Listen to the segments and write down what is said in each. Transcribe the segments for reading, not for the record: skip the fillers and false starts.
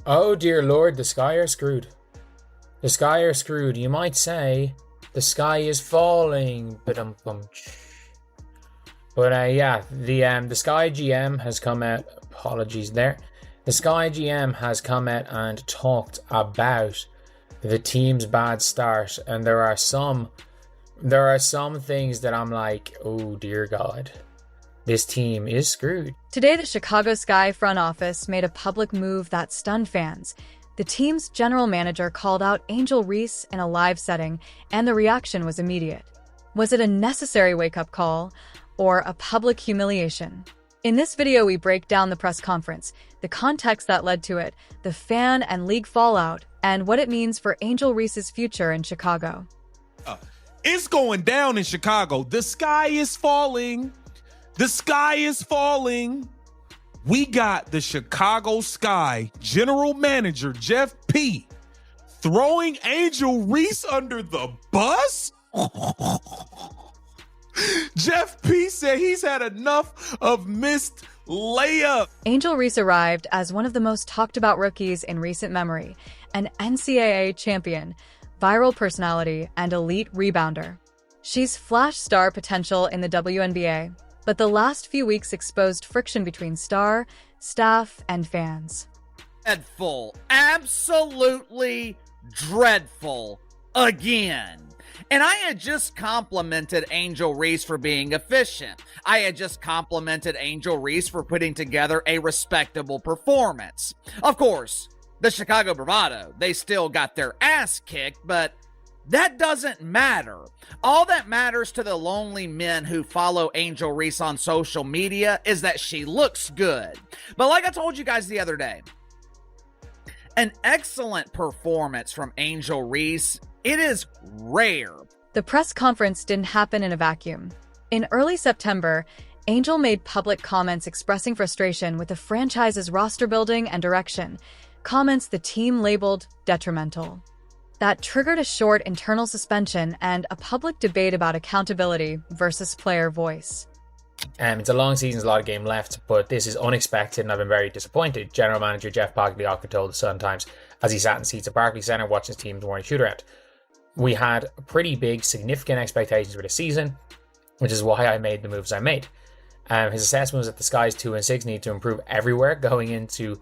Oh dear lord, the Sky are screwed. The Sky are screwed. You might say the sky is falling. But yeah, the Sky GM has come out. Apologies there. The Sky GM has come out and talked about the team's bad start, and there are some things that I'm like, oh dear God, this team is screwed. Today, the Chicago Sky front office made a public move that stunned fans. The team's general manager called out Angel Reese in a live setting, and the reaction was immediate. Was it a necessary wake-up call or a public humiliation? In this video, we break down the press conference, the context that led to it, the fan and league fallout, and what it means for Angel Reese's future in Chicago. It's going down in Chicago. The sky is falling. The sky is falling. We got the Chicago Sky general manager, Jeff P., throwing Angel Reese under the bus? Jeff P. said he's had enough of missed layup. Angel Reese arrived as one of the most talked about rookies in recent memory, an NCAA champion, viral personality, and elite rebounder. She's flashed star potential in the WNBA, but the last few weeks exposed friction between star, staff, and fans. Dreadful. Absolutely dreadful. Again. And I had just complimented Angel Reese for being efficient. I had just complimented Angel Reese for putting together a respectable performance. Of course, the Chicago Bravado, they still got their ass kicked, but that doesn't matter. All that matters to the lonely men who follow Angel Reese on social media is that she looks good. But like I told you guys the other day, an excellent performance from Angel Reese, it is rare. The press conference didn't happen in a vacuum. In early September, Angel made public comments expressing frustration with the franchise's roster building and direction, comments the team labeled detrimental. That triggered a short internal suspension and a public debate about accountability versus player voice. It's a long season, there's a lot of game left, but this is unexpected and I've been very disappointed. General manager Jeff Pagliocca told the Sun-Times as he sat in seats at Barclays Center watching his team's morning shoot-around. We had pretty big, significant expectations for the season, which is why I made the moves I made. His assessment was that the Sky's 2-6 need to improve everywhere going into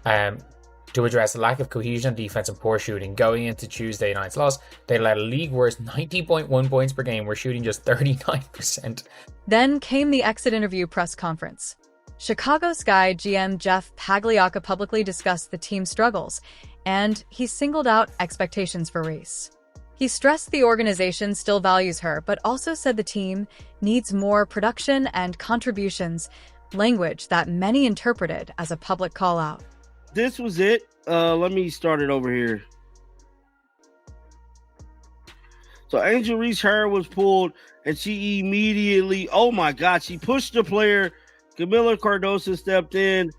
to address the lack of cohesion on defense and poor shooting. Going into Tuesday night's loss, they let a league worst 90.1 points per game. We're shooting just 39%. Then came the exit interview press conference. Chicago Sky GM Jeff Pagliocca publicly discussed the team's struggles, and he singled out expectations for Reese. He stressed the organization still values her, but also said the team needs more production and contributions, language that many interpreted as a public call-out. This was it. Let me start it over here. So Angel Reese hair was pulled, and she immediately, oh my God, she pushed the player. Camila Cardoso stepped in.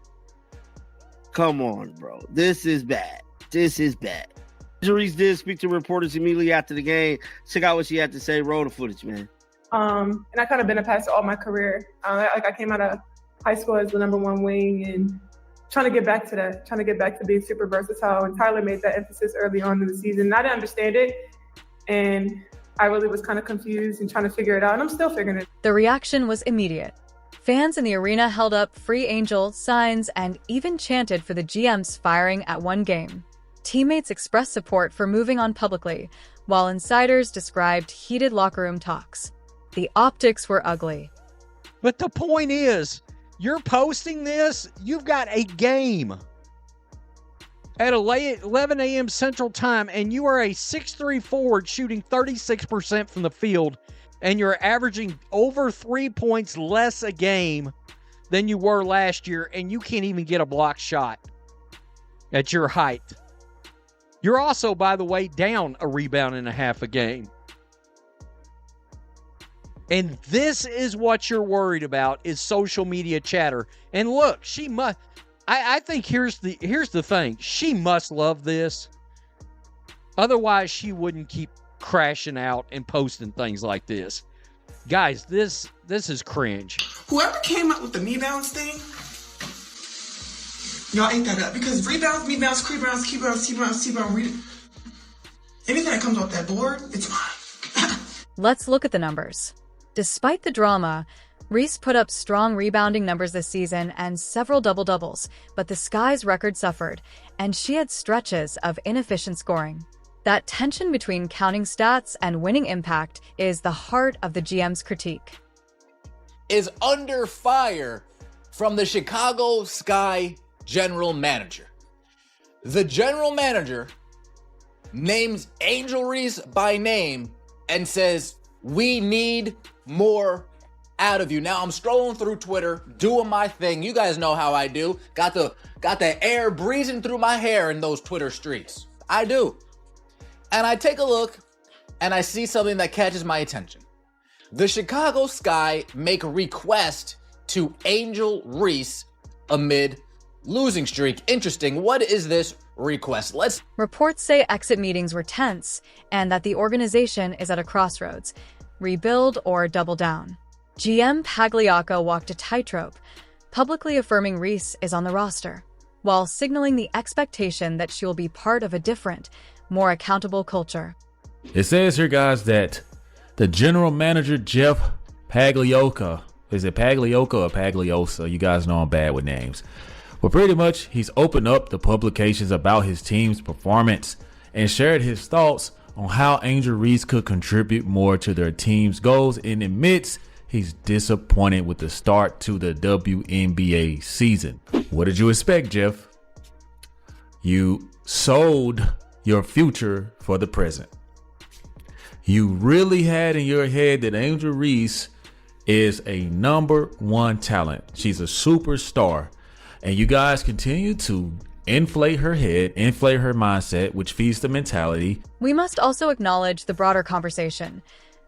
Come on, bro. This is bad. This is bad. Angel Reese did speak to reporters immediately after the game. Check out what she had to say. Roll the footage, man. And I kind of been a passer all my career. I came out of high school as the number one wing and trying to get back to that, trying to get back to being super versatile. And Tyler made that emphasis early on in the season. And I didn't understand it. And I really was kind of confused and trying to figure it out. And I'm still figuring it out. The reaction was immediate. Fans in the arena held up Free Angel signs and even chanted for the GM's firing at one game. Teammates expressed support for moving on publicly, while insiders described heated locker room talks. The optics were ugly. But the point is, you're posting this, you've got a game at 11 a.m. Central Time, and you are a 6'3" forward shooting 36% from the field, and you're averaging over 3 points less a game than you were last year, and you can't even get a block shot at your height. You're also, by the way, down a rebound and a half a game. And this is what you're worried about, is social media chatter. And look, she must, I think here's the thing. She must love this. Otherwise, she wouldn't keep crashing out and posting things like this. Guys, this is cringe. Whoever came up with the knee downs thing, Y'all ate that up because rebounds, rebounds, anything that comes off that board, it's mine. Let's look at the numbers. Despite the drama, Reese put up strong rebounding numbers this season and several double-doubles, but the Sky's record suffered, and she had stretches of inefficient scoring. That tension between counting stats and winning impact is the heart of the GM's critique. Is under fire from the Chicago Sky general manager. The general manager names Angel Reese by name and says, we need more out of you. Now I'm scrolling through Twitter, doing my thing. You guys know how I do. Got the air breezing through my hair in those Twitter streets. I do. And I take a look and I see something that catches my attention. The Chicago Sky make a request to Angel Reese amid losing streak. Interesting. What is this request? Reports say exit meetings were tense and that the organization is at a crossroads. Rebuild or double down. GM Pagliacca walked a tightrope, publicly affirming Reese is on the roster, while signaling the expectation that she will be part of a different, more accountable culture. It says here, guys, that the general manager, Jeff Pagliacca, is it Pagliacca or Pagliosa? You guys know I'm bad with names. But pretty much, he's opened up the publications about his team's performance and shared his thoughts on how Angel Reese could contribute more to their team's goals, and admits he's disappointed with the start to the WNBA season. What did you expect, Jeff? You sold your future for the present. You really had in your head that Angel Reese is a #1 talent. She's a superstar. And you guys continue to inflate her head, inflate her mindset, which feeds the mentality. We must also acknowledge the broader conversation.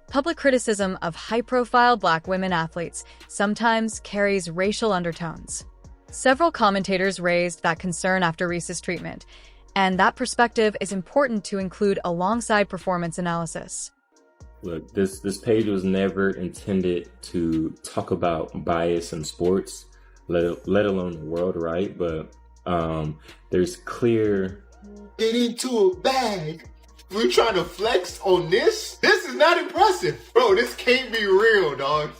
Public criticism of high-profile Black women athletes sometimes carries racial undertones. Several commentators raised that concern after Reese's treatment, and that perspective is important to include alongside performance analysis. Look, this page was never intended to talk about bias in sports, let alone the world, right? But there's clear... Get into a bag. We're trying to flex on this? This is not impressive. Bro, this can't be real, dog.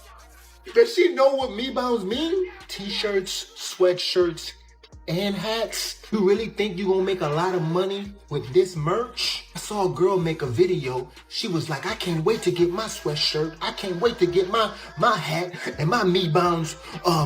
Does she know what me-bounds mean? T-shirts, sweatshirts, and hats. You really think you gonna make a lot of money with this merch? I saw a girl make a video. She was like, I can't wait to get my sweatshirt. I can't wait to get my hat and my me-bounds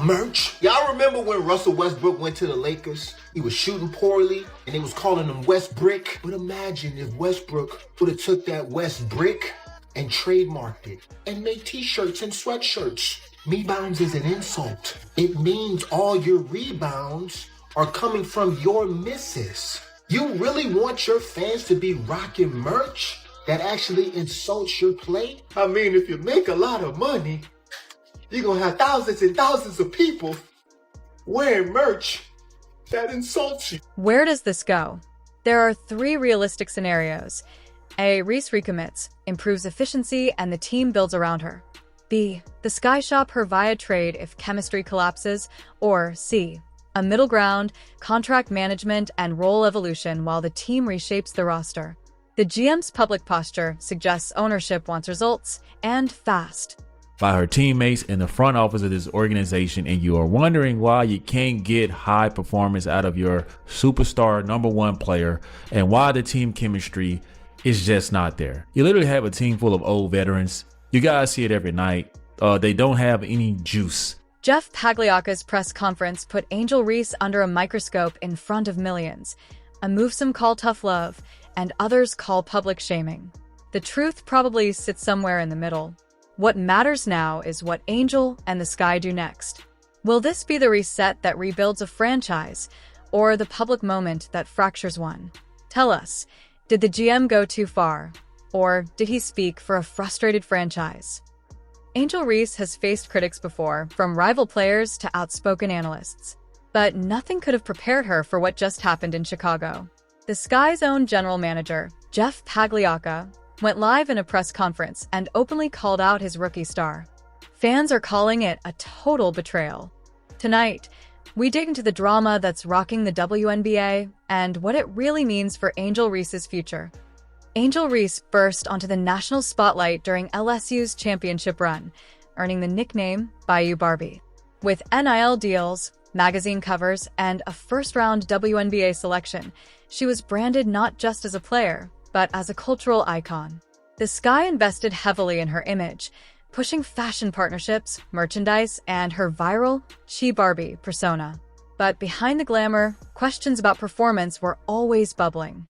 merch. Y'all remember when Russell Westbrook went to the Lakers? He was shooting poorly and they was calling him West Brick. But imagine if Westbrook would have took that West Brick and trademarked it and made t-shirts and sweatshirts. Me-bounds is an insult. It means all your rebounds are coming from your misses. You really want your fans to be rocking merch that actually insults your play? I mean, if you make a lot of money, you're gonna have thousands and thousands of people wearing merch that insults you. Where does this go? There are 3 realistic scenarios. A, Reese recommits, improves efficiency, and the team builds around her. B, the Sky shop her via trade if chemistry collapses. Or C, a middle ground, contract management, and role evolution while the team reshapes the roster. The GM's public posture suggests ownership wants results, and fast. By her teammates in the front office of this organization, and you are wondering why you can't get high performance out of your superstar #1 player and why the team chemistry is just not there. You literally have a team full of old veterans. You guys see it every night. They don't have any juice. Jeff Pagliacca's press conference put Angel Reese under a microscope in front of millions. A move some call tough love, and others call public shaming. The truth probably sits somewhere in the middle. What matters now is what Angel and the Sky do next. Will this be the reset that rebuilds a franchise, or the public moment that fractures one? Tell us, did the GM go too far, or did he speak for a frustrated franchise? Angel Reese has faced critics before, from rival players to outspoken analysts. But nothing could have prepared her for what just happened in Chicago. The Sky's own general manager, Jeff Pagliacca, went live in a press conference and openly called out his rookie star. Fans are calling it a total betrayal. Tonight, We dig into the drama that's rocking the WNBA and what it really means for Angel Reese's future. Angel Reese burst onto the national spotlight during LSU's championship run, earning the nickname Bayou Barbie. With NIL deals, magazine covers, and a first-round WNBA selection, she was branded not just as a player, but as a cultural icon. The Sky invested heavily in her image, pushing fashion partnerships, merchandise, and her viral Chi-Barbie persona. But behind the glamour, questions about performance were always bubbling.